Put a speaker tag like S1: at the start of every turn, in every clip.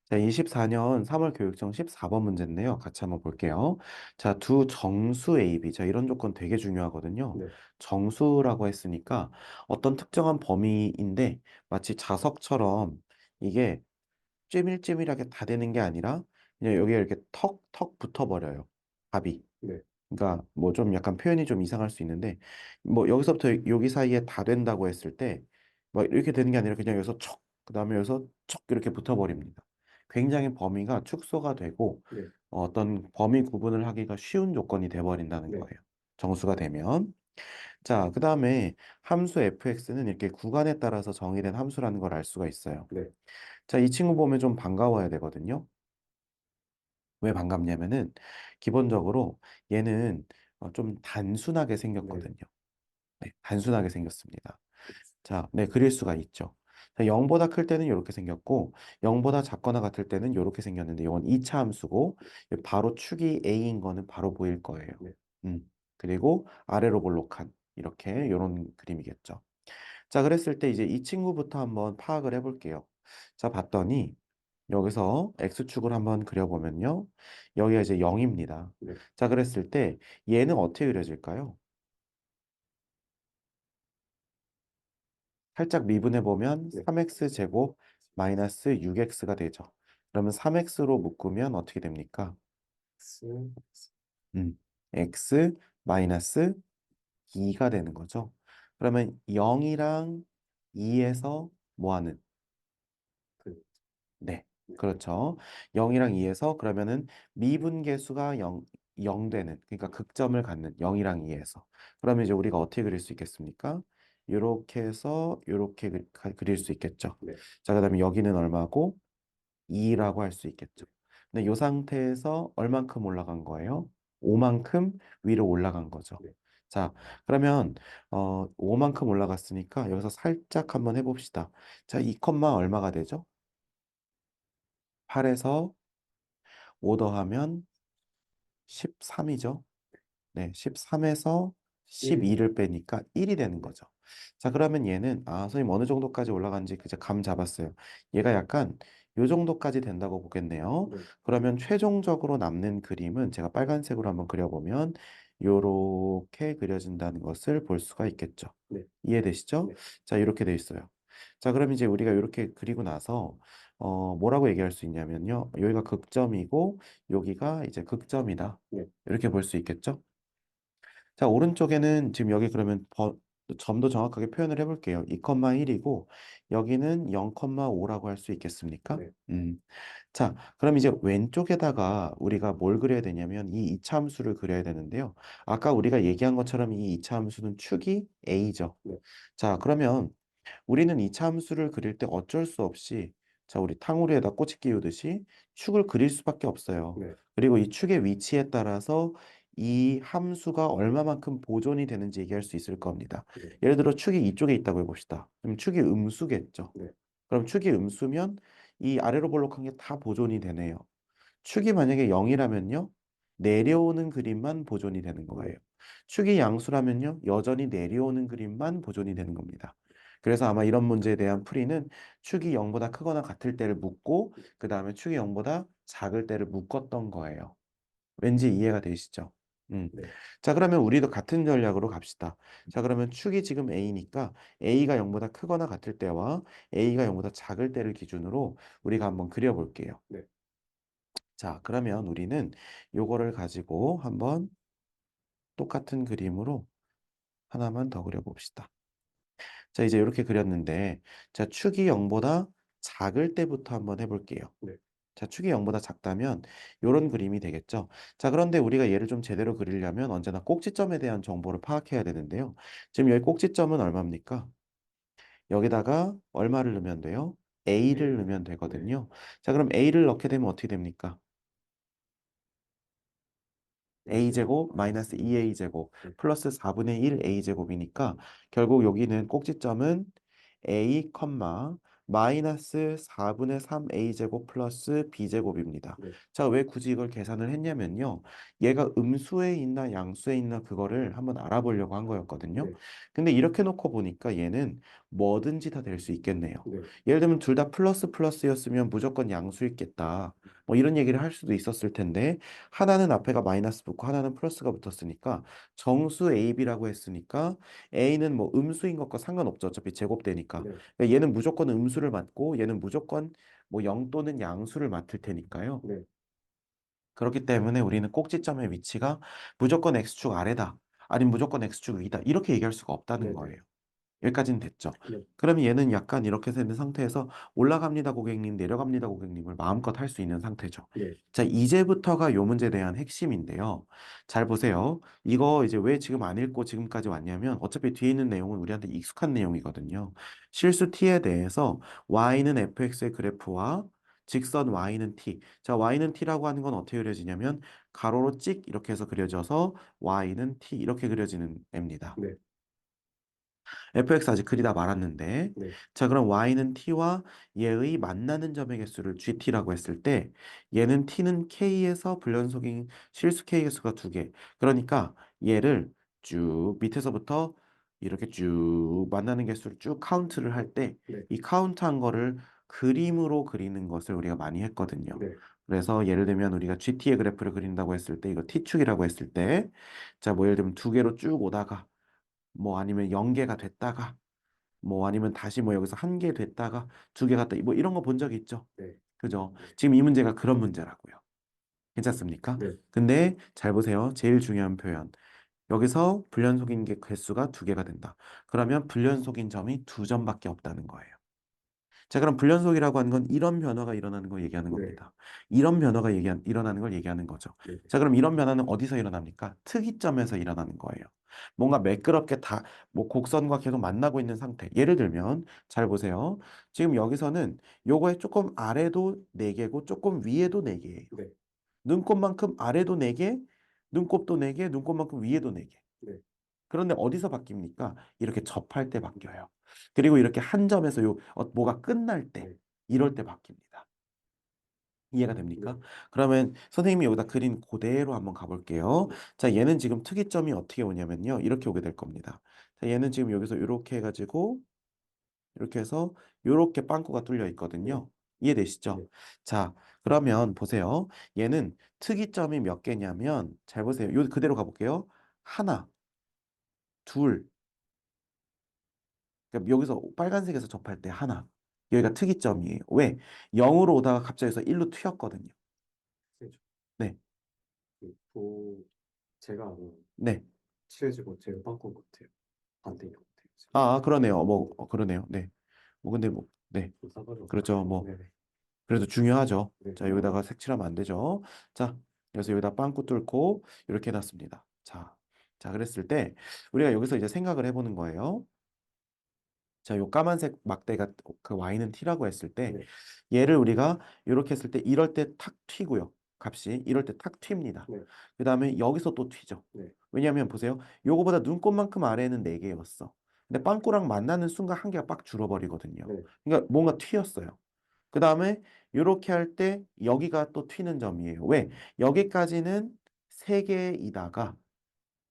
S1: 자, 24년 3월 교육청 14번 문제인데요. 같이 한번 볼게요. 자, 두 정수 AB. 자, 이런 조건 되게 중요하거든요.
S2: 네,
S1: 정수라고 했으니까 어떤 특정한 범위인데 마치 자석처럼 이게 찌밀찌밀하게 다 되는 게 아니라 그냥 여기에 이렇게 턱턱 붙어버려요. 답이.
S2: 네,
S1: 그러니까 뭐 좀 약간 표현이 좀 이상할 수 있는데 뭐 여기서부터 여기 사이에 다 된다고 했을 때 막 이렇게 되는 게 아니라 그냥 여기서 척 그다음에 여기서 척 이렇게 붙어버립니다. 굉장히 범위가 축소가 되고
S2: 네,
S1: 어떤 범위 구분을 하기가 쉬운 조건이 돼버린다는
S2: 네,
S1: 거예요. 정수가 되면. 자, 그다음에 함수 fx는 이렇게 구간에 따라서 정의된 함수라는 걸 알 수가 있어요.
S2: 네,
S1: 자, 이 친구 보면 좀 반가워야 되거든요. 왜 반갑냐면은 기본적으로 얘는 좀 단순하게
S2: 네,
S1: 생겼거든요. 네, 단순하게 생겼습니다. 자, 네, 그릴 수가 있죠. 자, 0보다 클 때는 이렇게 생겼고 0보다 작거나 같을 때는 이렇게 생겼는데 이건 2차 함수고 바로 축이 A인 거는 바로 보일 거예요.
S2: 네,
S1: 그리고 아래로 볼록한 이렇게 이런 그림이겠죠. 자, 그랬을 때 이제 이 친구부터 한번 파악을 해볼게요. 자, 봤더니 여기서 X축을 한번 그려보면요. 여기가 이제 0입니다.
S2: 네,
S1: 자, 그랬을 때 얘는 어떻게 그려질까요? 살짝 미분해 보면
S2: 네.
S1: 3x 제곱 마이너스 6x가 되죠. 그러면 3x로 묶으면 어떻게 됩니까?
S2: X,
S1: 음, x 마이너스 2가 되는 거죠. 그러면 0이랑 2에서 뭐 하는?
S2: 그,
S1: 네,
S2: 네,
S1: 그렇죠. 0이랑 2에서 그러면은 미분계수가 0 되는, 그러니까 극점을 갖는 0이랑 2에서. 그러면 이제 우리가 어떻게 그릴 수 있겠습니까? 이렇게 해서 이렇게 그릴 수 있겠죠.
S2: 네,
S1: 자, 그다음에 여기는 얼마고? 2라고 할 수 있겠죠.
S2: 네,
S1: 근데 이 상태에서 얼만큼 올라간 거예요? 5만큼 위로 올라간 거죠.
S2: 네.
S1: 자, 그러면 5만큼 올라갔으니까 여기서 살짝 한번 해봅시다. 자, 2 얼마가 되죠? 8에서 5 더하면 13이죠. 네, 13에서
S2: 1,
S1: 12를 빼니까 1이 되는
S2: 네,
S1: 거죠. 자, 그러면 얘는, 선생님 어느 정도까지 올라간지 그제 감 잡았어요. 얘가 약간 요 정도까지 된다고 보겠네요.
S2: 네,
S1: 그러면 최종적으로 남는 그림은 제가 빨간색으로 한번 그려보면 요렇게 그려진다는 것을 볼 수가 있겠죠.
S2: 네,
S1: 이해되시죠?
S2: 네,
S1: 자, 이렇게 돼 있어요. 자, 그럼 이제 우리가 이렇게 그리고 나서, 뭐라고 얘기할 수 있냐면요. 여기가 극점이고, 여기가 이제 극점이다.
S2: 네,
S1: 이렇게 볼 수 있겠죠? 자, 오른쪽에는 지금 여기 그러면 점도 정확하게 표현을 해볼게요. 2,1이고 여기는 0,5라고 할 수 있겠습니까?
S2: 네,
S1: 자, 그럼 이제 왼쪽에다가 우리가 뭘 그려야 되냐면 이 이차함수를 그려야 되는데요. 아까 우리가 얘기한 것처럼 이 이차함수는 축이 A죠.
S2: 네,
S1: 자, 그러면 우리는 이차함수를 그릴 때 어쩔 수 없이 자, 우리 탕후루에다 꼬치 끼우듯이 축을 그릴 수밖에 없어요.
S2: 네,
S1: 그리고 이 축의 위치에 따라서 이 함수가 얼마만큼 보존이 되는지 얘기할 수 있을 겁니다.
S2: 네,
S1: 예를 들어 축이 이쪽에 있다고 해봅시다. 그럼 축이 음수겠죠.
S2: 네,
S1: 그럼 축이 음수면 이 아래로 볼록한 게 다 보존이 되네요. 축이 만약에 0이라면요. 내려오는 그림만 보존이 되는 거예요.
S2: 네,
S1: 축이 양수라면요. 여전히 내려오는 그림만 보존이 되는 겁니다. 그래서 아마 이런 문제에 대한 풀이는 축이 0보다 크거나 같을 때를 묻고 그 다음에 축이 0보다 작을 때를 묶었던 거예요. 왠지 이해가 되시죠? 음.
S2: 네,
S1: 자, 그러면 우리도 같은 전략으로 갑시다. 자, 그러면 축이 지금 A니까 A가 0보다 크거나 같을 때와 A가 0보다 작을 때를 기준으로 우리가 한번 그려볼게요.
S2: 네,
S1: 자, 그러면 우리는 요거를 가지고 한번 똑같은 그림으로 하나만 더 그려봅시다. 자, 이제 이렇게 그렸는데, 자, 축이 0보다 작을 때부터 한번 해볼게요.
S2: 네,
S1: 자, 축이 0보다 작다면 이런 그림이 되겠죠. 자, 그런데 우리가 얘를 좀 제대로 그리려면 언제나 꼭지점에 대한 정보를 파악해야 되는데요. 지금 여기 꼭지점은 얼마입니까? 여기다가 얼마를 넣으면 돼요? A를
S2: 1,
S1: 넣으면
S2: 네,
S1: 되거든요. 자, 그럼 A를 넣게 되면 어떻게 됩니까?
S2: A제곱
S1: a제곱
S2: 마이너스
S1: 마이너스
S2: 2,
S1: 2a제곱
S2: 네,
S1: 플러스 4분의 1 a제곱이니까 결국 여기는 꼭지점은 a, 마이너스 4분의 3 a제곱 플러스 b제곱입니다.
S2: 네,
S1: 자, 왜 굳이 이걸 계산을 했냐면요. 얘가 음수에 있나 양수에 있나 그거를 한번 알아보려고 한 거였거든요.
S2: 네,
S1: 근데 이렇게 놓고 보니까 얘는 뭐든지 다 될 수 있겠네요.
S2: 네.
S1: 예를 들면 둘 다 플러스 플러스였으면 무조건 양수있겠다. 뭐 이런 얘기를 할 수도 있었을 텐데 하나는 앞에가 마이너스 붙고 하나는 플러스가 붙었으니까 정수 A, B라고 했으니까 A는 뭐 음수인 것과 상관없죠. 어차피 제곱되니까.
S2: 네.
S1: 그러니까 얘는 무조건 음수를 맡고 얘는 무조건 뭐 0 또는 양수를 맡을 테니까요.
S2: 네.
S1: 그렇기 때문에 우리는 꼭지점의 위치가 무조건 x축 아래다. 아니면 무조건 x축 위다. 이렇게 얘기할 수가 없다는
S2: 네. 네.
S1: 거예요. 여기까지는 됐죠.
S2: 네.
S1: 그러면 얘는 약간 이렇게 되는 상태에서 올라갑니다, 고객님, 내려갑니다, 고객님을 마음껏 할 수 있는 상태죠.
S2: 네.
S1: 자, 이제부터가 요 문제에 대한 핵심인데요. 잘 보세요. 이거 이제 왜 지금 안 읽고 지금까지 왔냐면 어차피 뒤에 있는 내용은 우리한테 익숙한 내용이거든요. 실수 t에 대해서 y는 fx의 그래프와 직선 y는 t. 자, y는 t라고 하는 건 어떻게 그려지냐면 가로로 찍 이렇게 해서 그려져서 y는 t 이렇게 그려지는 애입니다.
S2: 네.
S1: fx 아직 그리다 말았는데
S2: 네.
S1: 자 그럼 y는 t와 얘의 만나는 점의 개수를 gt라고 했을 때 얘는 t는 k에서 불연속인 실수 k 개수가 2개 그러니까 얘를 쭉 밑에서부터 이렇게 쭉 만나는 개수를 쭉 카운트를 할 때
S2: 네.
S1: 이 카운트한 거를 그림으로 그리는 것을 우리가 많이 했거든요.
S2: 네.
S1: 그래서 예를 들면 우리가 GT의 그래프를 그린다고 했을 때 이거 T축이라고 했을 때 자 뭐 예를 들면 2개로 쭉 오다가 뭐 아니면 0개가 됐다가 뭐 아니면 다시 뭐 여기서 1개 됐다가 2개 갔다 뭐 이런 거 본 적 있죠?
S2: 네.
S1: 그죠?
S2: 네.
S1: 지금 이 문제가 그런 문제라고요. 괜찮습니까?
S2: 네.
S1: 근데 잘 보세요. 제일 중요한 표현. 여기서 불연속인 게 개수가 2개가 된다. 그러면 불연속인 점이 2점밖에 없다는 거예요. 자, 그럼 불연속이라고 하는 건 이런 변화가 일어나는 걸 얘기하는
S2: 네.
S1: 겁니다. 이런 변화가 일어나는 걸 얘기하는 거죠.
S2: 네.
S1: 자, 그럼 이런 변화는 어디서 일어납니까? 특이점에서 일어나는 거예요. 뭔가 매끄럽게 다, 뭐 곡선과 계속 만나고 있는 상태. 예를 들면, 잘 보세요. 지금 여기서는 요거에 조금 아래도 4개고 조금 위에도 4개예요.
S2: 네.
S1: 눈곱만큼 아래도 4개, 눈곱도 4개, 눈곱만큼 위에도 4개.
S2: 네.
S1: 그런데 어디서 바뀝니까? 이렇게 접할 때 바뀌어요. 그리고 이렇게 한 점에서 뭐가 끝날 때,
S2: 네.
S1: 이럴 때 바뀝니다. 이해가
S2: 네.
S1: 됩니까? 그러면 선생님이 여기다 그린 그대로 한번 가볼게요. 자, 얘는 지금 특이점이 어떻게 오냐면요. 이렇게 오게 될 겁니다. 자, 얘는 지금 여기서 이렇게 해가지고, 이렇게 해서 이렇게 빵꾸가 뚫려
S2: 네.
S1: 있거든요. 이해되시죠?
S2: 네.
S1: 자, 그러면 보세요. 얘는 특이점이 몇 개냐면, 잘 보세요. 요 그대로 가볼게요. 하나, 둘, 그러니까 여기서 빨간색에서 접할 때 하나. 여기가 특이점이에요. 왜? 0으로 오다가 갑자기 해서 1로 튀었거든요.
S2: 세죠.
S1: 네.
S2: 제가 아는
S1: 네.
S2: 칠해지고 제가 바꾼 것 같아요. 반대인 것 같아요. 지금.
S1: 그러네요. 뭐,
S2: 네.
S1: 그러네요. 네. 뭐, 근데 뭐, 네.
S2: 좀 사과를
S1: 그렇죠.
S2: 없어요.
S1: 뭐,
S2: 네네.
S1: 그래도 중요하죠.
S2: 네.
S1: 자, 여기다가 색칠하면 안 되죠. 자, 그래서 여기다 빵꾸 뚫고 이렇게 해놨습니다. 자, 자, 그랬을 때 우리가 여기서 이제 생각을 해보는 거예요. 자, 요 까만색 막대가 그 Y는 T라고 했을 때
S2: 네.
S1: 얘를 우리가 이렇게 했을 때 이럴 때 탁 튀고요. 값이 이럴 때 탁 튑니다.
S2: 네.
S1: 그 다음에 여기서 또 튀죠.
S2: 네.
S1: 왜냐하면 보세요. 요거보다 눈곱만큼 아래에는 4개였어. 근데 빵꾸랑 만나는 순간 한 개가 빡 줄어버리거든요.
S2: 네.
S1: 그러니까 뭔가 튀었어요. 그 다음에 이렇게 할 때 여기가 또 튀는 점이에요. 왜? 여기까지는 3개이다가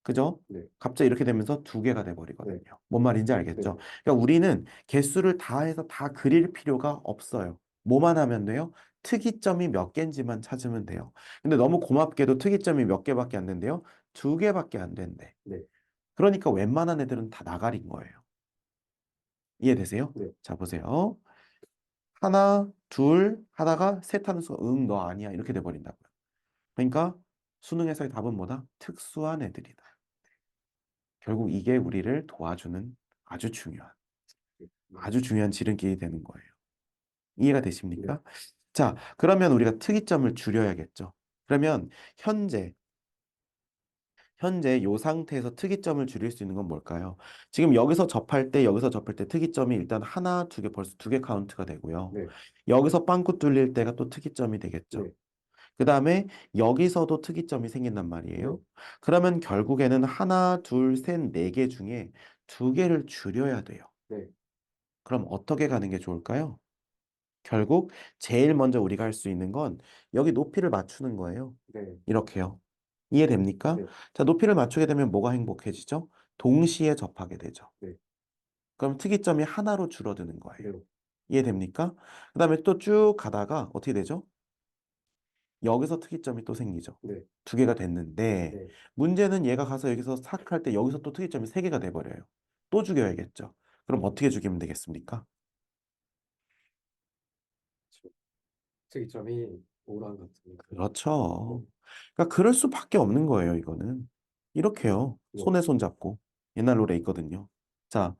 S1: 그죠?
S2: 네.
S1: 갑자기 이렇게 되면서 2개가
S2: 네.
S1: 돼버리거든요. 뭔 말인지
S2: 네.
S1: 알겠죠? 그러니까 우리는 개수를 다 해서 다 그릴 필요가 없어요. 뭐만 하면 돼요? 특이점이 몇 개인지만 찾으면 돼요. 근데 너무 고맙게도 특이점이 몇 개밖에 안 된대요. 2개밖에 안 된대.
S2: 네.
S1: 그러니까 웬만한 애들은 다 나가린 거예요. 이해되세요?
S2: 네.
S1: 자, 보세요. 하나, 둘 하다가 셋 하는 순간 응, 너 아니야. 이렇게 돼버린다고요. 그러니까 수능에서의 답은 뭐다? 특수한 애들이다. 결국 이게 우리를 도와주는 아주 중요한,
S2: 네.
S1: 아주 중요한 지름길이 되는 거예요. 이해가
S2: 네.
S1: 되십니까? 자, 그러면 우리가 특이점을 줄여야겠죠. 그러면 현재 이 상태에서 특이점을 줄일 수 있는 건 뭘까요? 지금 여기서 접할 때 특이점이 일단 하나, 2개, 벌써 2개 카운트가 되고요.
S2: 네.
S1: 여기서 빵꾸 뚫릴 때가 또 특이점이 되겠죠.
S2: 네.
S1: 그 다음에 여기서도 특이점이 생긴단
S2: 네.
S1: 말이에요. 그러면 결국에는 하나, 둘, 셋, 4개 중에 2개를 줄여야 돼요.
S2: 네.
S1: 그럼 어떻게 가는 게 좋을까요? 결국 제일 먼저 우리가 할 수 있는 건 여기 높이를 맞추는 거예요.
S2: 네.
S1: 이렇게요. 이해됩니까?
S2: 네.
S1: 자, 높이를 맞추게 되면 뭐가 행복해지죠? 동시에 접하게 되죠.
S2: 네.
S1: 그럼 특이점이 하나로 줄어드는 거예요.
S2: 네.
S1: 이해됩니까? 그 다음에 또 쭉 가다가 어떻게 되죠? 여기서 특이점이 또 생기죠.
S2: 네.
S1: 두 개가 됐는데
S2: 네.
S1: 문제는 얘가 가서 여기서 삭 할 때 여기서 또 특이점이 세 개가 돼버려요. 또 죽여야겠죠. 그럼 어떻게 죽이면 되겠습니까?
S2: 그렇죠. 특이점이 오랑 같은 거. 네.
S1: 그렇죠. 그러니까 그럴 수밖에 없는 거예요, 이거는. 이렇게요.
S2: 네.
S1: 손에 손 잡고. 옛날 노래 있거든요. 자,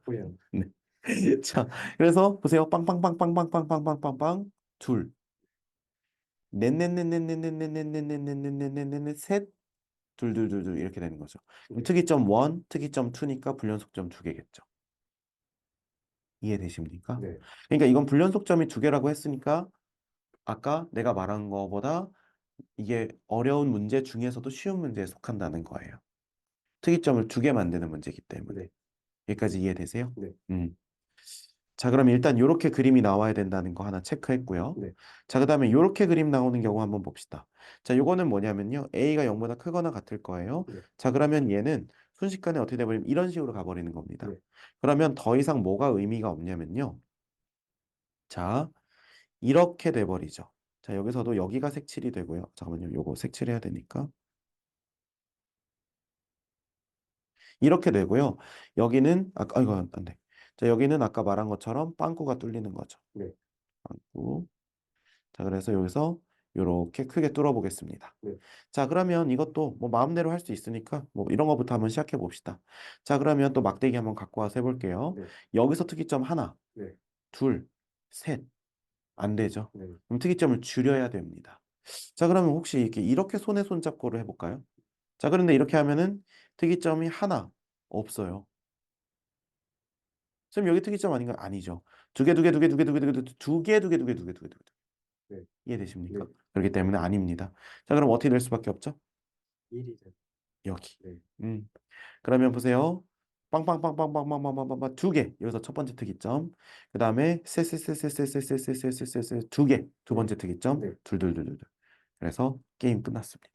S2: 후연.
S1: 네. 자, 그래서 보세요. 빵빵빵빵빵빵빵빵빵빵빵 둘. 넷넷넷넷넷넷넷넷넷넷넷넷넷넷넷넷넷넷 셋. 둘둘둘둘 이렇게 되는 거죠. 그럼
S2: 네.
S1: 특이점 1, 특이점 2니까 불연속점 두 개겠죠. 이해되십니까?
S2: 네.
S1: 그러니까 이건 불연속점이 두 개라고 했으니까 아까 내가 말한 거보다 이게 어려운 문제 중에서도 쉬운 문제에 속한다는 거예요. 특이점을 두 개 만드는 문제이기 때문에.
S2: 네.
S1: 여기까지 이해되세요?
S2: 네.
S1: 음. 자, 그럼 일단 이렇게 그림이 나와야 된다는 거 하나 체크했고요.
S2: 네.
S1: 자, 그 다음에 이렇게 그림 나오는 경우 한번 봅시다. 자, 요거는 뭐냐면요. A가 0보다 크거나 같을 거예요.
S2: 네.
S1: 자, 그러면 얘는 순식간에 어떻게 돼버리면 이런 식으로 가버리는 겁니다.
S2: 네.
S1: 그러면 더 이상 뭐가 의미가 없냐면요. 자, 이렇게 돼버리죠. 자, 여기서도 여기가 색칠이 되고요. 잠깐만요. 요거 색칠해야 되니까. 이렇게 되고요. 여기는 아까 이거 안 돼. 자, 여기는 아까 말한 것처럼 빵꾸가 뚫리는 거죠.
S2: 네.
S1: 빵꾸. 자, 그래서 여기서 이렇게 크게 뚫어 보겠습니다.
S2: 네.
S1: 자, 그러면 이것도 뭐 마음대로 할 수 있으니까 뭐 이런 거부터 한번 시작해 봅시다. 자, 그러면 또 막대기 한번 갖고 와서 해볼게요.
S2: 네.
S1: 여기서 특이점 하나,
S2: 네.
S1: 둘, 셋. 안 되죠.
S2: 네.
S1: 그럼 특이점을 줄여야 됩니다. 자, 그러면 혹시 이렇게 손에 손 잡고를 해볼까요? 자, 그런데 이렇게 하면은 특이점이 하나 없어요. 선생님 여기 특이점 아닌가? 아니죠. 두 개, 두 개, 두 개, 두 개, 두 개, 두 개, 두 개, 두 개, 두 개, 두 개, 두 개, 두 개.
S2: 네. 네.
S1: 이해되십니까? 그렇기 때문에 아닙니다. 자, 그럼 어떻게 될 수밖에 없죠?
S2: 1이 된.
S1: 여기.
S2: 네.
S1: 음. 그러면 보세요. 빵빵빵빵빵빵빵빵빵빵 두 개. 여기서 첫 번째 특이점. 그 다음에 쎄쎄쎄쎄쎄쎄쎄쎄쎄쎄쎄 두 개. 두
S2: 네.
S1: 번째 특이점.
S2: 네.
S1: 둘둘둘둘. 그래서 게임 끝났습니다.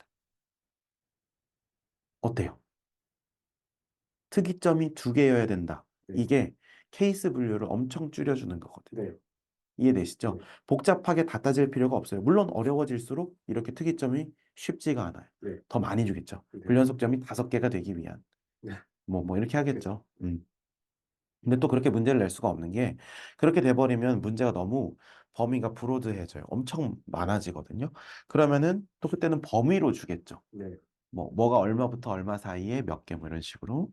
S1: 어때요? 특이점이 두 개여야 된다.
S2: 네.
S1: 이게 케이스 분류를 엄청 줄여주는 거거든요.
S2: 네.
S1: 이해되시죠?
S2: 네.
S1: 복잡하게 다 따질 필요가 없어요. 물론 어려워질수록 이렇게 특이점이 쉽지가 않아요.
S2: 네.
S1: 더 많이 주겠죠.
S2: 네.
S1: 불연속점이 5개가 되기 위한.
S2: 네.
S1: 뭐 이렇게 하겠죠.
S2: 네.
S1: 근데 또 그렇게 문제를 낼 수가 없는 게 그렇게 돼버리면 문제가 너무 범위가 브로드해져요. 엄청 많아지거든요. 그러면은 또 그때는 범위로 주겠죠.
S2: 네.
S1: 뭐가 얼마부터 얼마 사이에 몇 개 뭐 이런 식으로.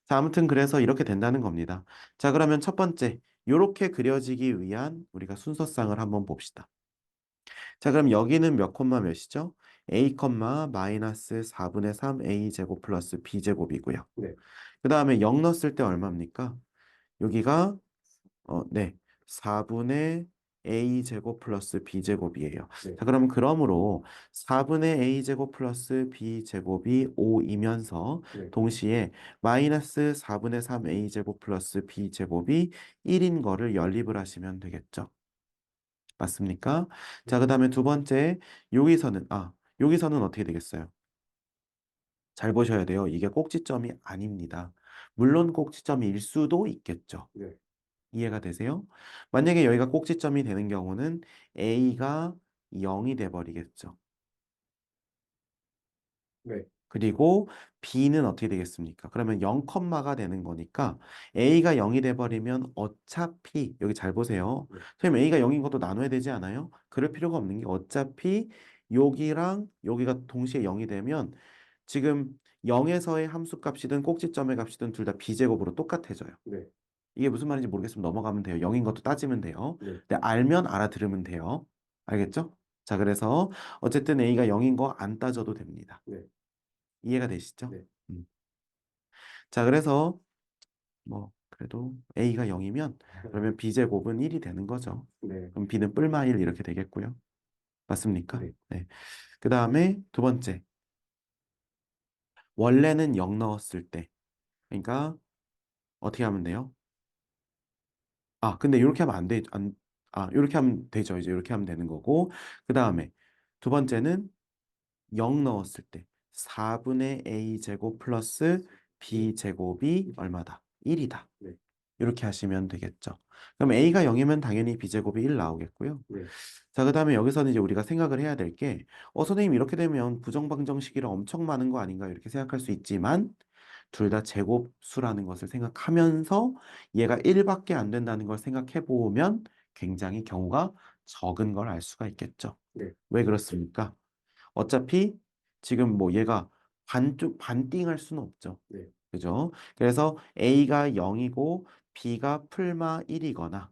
S1: 자, 아무튼 그래서 이렇게 된다는 겁니다. 자, 그러면 첫 번째, 이렇게 그려지기 위한 우리가 순서상을 한번 봅시다. 자, 그럼 여기는 몇 콤마 몇이죠? a, 마이너스 4분의 3 a 제곱 플러스 b 제곱이고요.
S2: 네.
S1: 그 다음에 0 넣었을 때 얼마입니까? 여기가 네, 4분의 a 제곱 플러스 b 제곱이에요.
S2: 네.
S1: 자, 그러므로 4분의 a 제곱 플러스 b 제곱이 5이면서
S2: 네.
S1: 동시에 마이너스 4분의 3 a 제곱 플러스 b 제곱이 1인 거를 연립을 하시면 되겠죠. 맞습니까? 자, 그 다음에 두 번째, 여기서는 어떻게 되겠어요? 잘 보셔야 돼요. 이게 꼭지점이 아닙니다. 물론 꼭지점일 수도 있겠죠.
S2: 네.
S1: 이해가 되세요? 만약에 여기가 꼭지점이 되는 경우는 A가 0이 돼버리겠죠.
S2: 네.
S1: 그리고 B는 어떻게 되겠습니까? 그러면 0컴마가 되는 거니까 A가 0이 돼버리면 어차피 여기 잘 보세요.
S2: 네.
S1: 선생님 A가 0인 것도 나눠야 되지 않아요? 그럴 필요가 없는 게 어차피 여기랑 여기가 동시에 0이 되면 지금 0에서의 함수값이든 꼭지점의 값이든 둘 다 B제곱으로 똑같아져요.
S2: 네.
S1: 이게 무슨 말인지 모르겠으면 넘어가면 돼요. 0인 것도 따지면 돼요.
S2: 네.
S1: 근데 알면 알아들으면 돼요. 알겠죠? 자, 그래서 어쨌든 A가 0인 거 안 따져도 됩니다.
S2: 네.
S1: 이해가 되시죠?
S2: 네.
S1: 음. 자, 그래서 뭐 그래도 A가 0이면 그러면 B제곱은 1이 되는 거죠.
S2: 네.
S1: 그럼 B는 뿔마 1 이렇게 되겠고요. 맞습니까?
S2: 네.
S1: 네. 그 다음에 두 번째. 원래는 0 넣었을 때. 그러니까 어떻게 하면 돼요? 근데 이렇게 하면 안 돼. 이렇게 하면 되죠. 이제 이렇게 하면 되는 거고. 그 다음에 두 번째는 0 넣었을 때 4분의 a 제곱 플러스 b 제곱이 얼마다? 1이다.
S2: 네.
S1: 이렇게 하시면 되겠죠. 그럼 A가 0이면 당연히 B제곱이 1 나오겠고요.
S2: 네.
S1: 자, 그다음에 여기서는 이제 우리가 생각을 해야 될 게, 선생님 이렇게 되면 부정방정식이라 엄청 많은 거 아닌가 이렇게 생각할 수 있지만, 둘 다 제곱수라는 것을 생각하면서 얘가 1밖에 안 된다는 걸 생각해 보면 굉장히 경우가 적은 걸 알 수가 있겠죠.
S2: 네.
S1: 왜 그렇습니까? 어차피 지금 뭐 얘가 반띵할 수는 없죠.
S2: 네.
S1: 그죠? 그래서 A가 0이고 B가 풀마 1이거나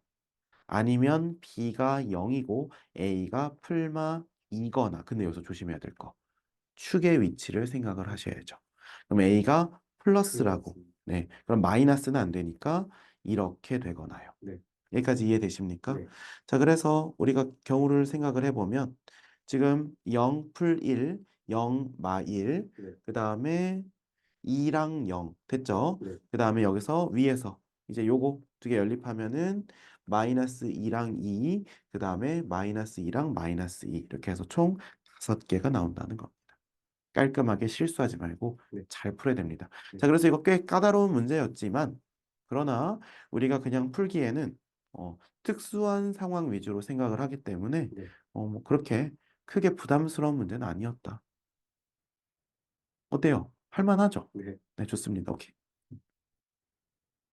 S1: 아니면 B가 0이고 A가 풀마 2거나, 근데 여기서 조심해야 될 거, 축의 위치를 생각을 하셔야죠. 그럼 A가 플러스라고,
S2: 플러스.
S1: 네, 그럼 마이너스는 안 되니까 이렇게 되거나요.
S2: 네.
S1: 여기까지 이해되십니까?
S2: 네.
S1: 자, 그래서 우리가 경우를 생각을 해보면 지금 0 풀 1, 0 마 1,
S2: 네.
S1: 그 다음에 2랑 0 됐죠?
S2: 네.
S1: 그 다음에 여기서 위에서 이제 요거 두 개 연립하면은 마이너스 2랑 2, 그 다음에 마이너스 2랑 마이너스 2 이렇게 해서 총 5개가 나온다는 겁니다. 깔끔하게 실수하지 말고
S2: 네.
S1: 잘 풀어야 됩니다.
S2: 네.
S1: 자, 그래서 이거 꽤 까다로운 문제였지만, 그러나 우리가 그냥 풀기에는 특수한 상황 위주로 생각을 하기 때문에
S2: 네.
S1: 뭐 그렇게 크게 부담스러운 문제는 아니었다. 어때요? 할만하죠?
S2: 네.
S1: 네, 좋습니다. 오케이.